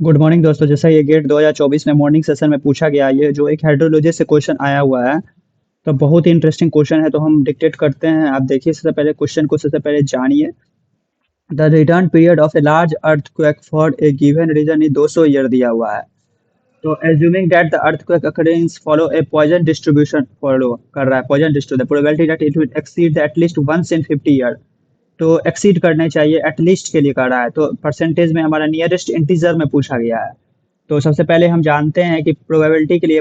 Good morning दोस्तों। जैसा ये गेट 2024 में मॉर्निंग सेशन में पूछा गया, ये जो एक हाइड्रोलॉजी से क्वेश्चन आया हुआ है, तो बहुत ही इंटरेस्टिंग क्वेश्चन है। तो हम डिक्टेट करते हैं। आप देखिए, सबसे पहले क्वेश्चन को सबसे पहले जानिए। The return period of a large earthquake for a given region is 200 year दिया हुआ है। तो assuming that the earthquake occurrence follow a Poisson distribution, follow कर रहा है Poisson distribution, the probability that it will exceed at least once in 50 year. तो exceed करने चाहिए, एटलीस्ट के लिए कर रहा है। तो परसेंटेज में हमारा नियरेस्ट इंटीजर में पूछा गया है। तो सबसे पहले हम जानते हैं कि प्रोबेबिलिटी के लिए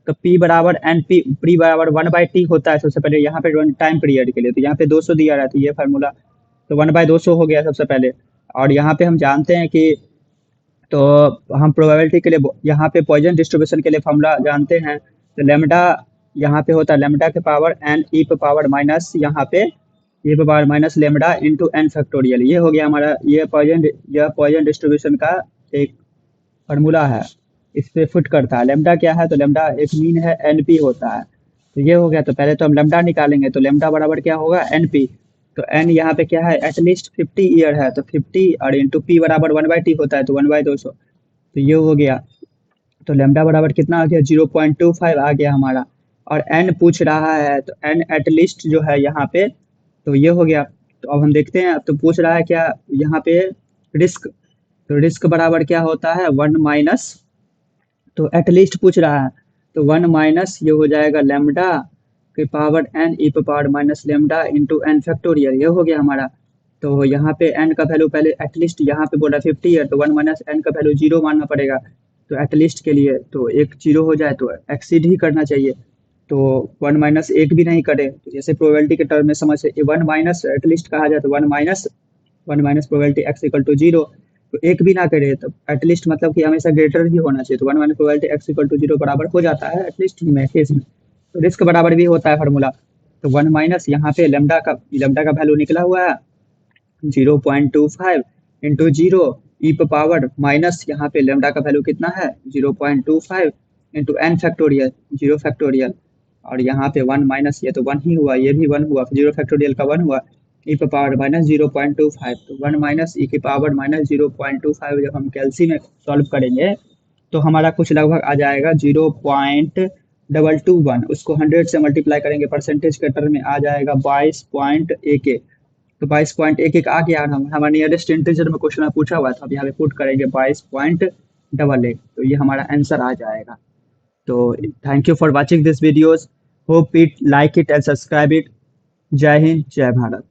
तो P बराबर एन पी बराबर 1/t होता है। सबसे पहले यहाँ पे टाइम पीरियड के लिए, तो यहाँ पे 200 दिया रहा है, तो ये फार्मूला तो 1/200 हो गया सबसे पहले। और यहाँ पे हम जानते हैं कि तो हम प्रोबेबिलिटी के लिए यहाँ पे पॉइजन डिस्ट्रीब्यूशन के लिए फॉर्मूला जानते हैं। तो लेमडा यहाँ पे होता है लेमडा के पावर एन ई पे पावर माइनस यहाँ पे ई पे power minus lambda into n factorial. ये हो गया हमारा यह पॉइजन डिस्ट्रीब्यूशन का एक फॉर्मूला है। इस पे फिट करता है। लेमडा क्या है? तो लेमडा एक मीन है, एनपी होता है। तो ये हो गया। तो पहले तो हम लेमडा निकालेंगे, तो लेमडा बराबर क्या होगा? एनपी। तो एन यहाँ पे क्या है? एटलीस्ट 50 ईयर है, तो 50 और इंटू पी बराबर 1/t होता है, तो 1/200। तो ये हो गया। तो लेमडा बराबर कितना आ गया? 0.25 आ गया हमारा। और एन पूछ रहा है, तो एन एटलीस्ट जो है यहाँ पे, तो ये हो गया। तो अब हम देखते हैं। अब तो पूछ रहा है क्या यहाँ पे? रिस्क। तो रिस्क बराबर क्या होता है? 1 माइनस, तो एटलीस्ट पूछ रहा है, तो 1 माइनस ये हो जाएगा लेमडा के पावर एन ई पे power minus lambda into n factorial. ये हो गया हमारा। तो यहाँ पे एन का वैल्यू पहले एटलीस्ट यहाँ पे बोला 50 है, तो 1 माइनस एन का वैल्यू 0 मानना पड़ेगा। तो एटलीस्ट के लिए तो एक 0 हो जाए तो एक्सीड ही करना चाहिए। तो 1 माइनस एक भी नहीं करे, तो जैसे प्रोबेबिलिटी के टर्म में समझ से 1 माइनस एटलीस्ट कहा जाए, तो 1 minus probability X equal to 0। तो एक भी ना करे तो एटलीस्ट मतलब कि हमेशा ग्रेटर ही होना चाहिए। तो 1 minus probability X equal to 0 बराबर हो जाता है एटलीस्ट में केस में। तो रिस्क बराबर भी होता है फार्मूला। तो 1 माइनस यहाँ पे लेमडा का वैल्यू निकला हुआ है 0.25 इंटू 0 ई पे पावर माइनस यहाँ पे लेमडा का वैल्यू कितना है? 0.25 इंटू एन फैक्टोरियल, 0 फैक्टोरियल। और यहाँ पे 1 माइनस, ये तो 1 ही हुआ, ये भी 1 हुआ, 0 फैक्टोरियल का 1 हुआ, ई पे पावर माइनस 0.25। तो 1 माइनस ई की पावर माइनस 0.25 जब हम कैलसी में सॉल्व करेंगे, तो हमारा कुछ लगभग आ जाएगा 0.221। उसको 100 से मल्टीप्लाई करेंगे, परसेंटेज के टर्म में आ जाएगा 22.11। तो 22.11 आ गया। और हम हमारे नियरेस्ट इंटीजर में क्वेश्चन में पूछा हुआ था, अब यहाँ पे पुट करेंगे 22.88। तो ये हमारा आंसर आ जाएगा। तो thank you for watching this videos. Hope it like it and subscribe it. जय हिंद, जय भारत।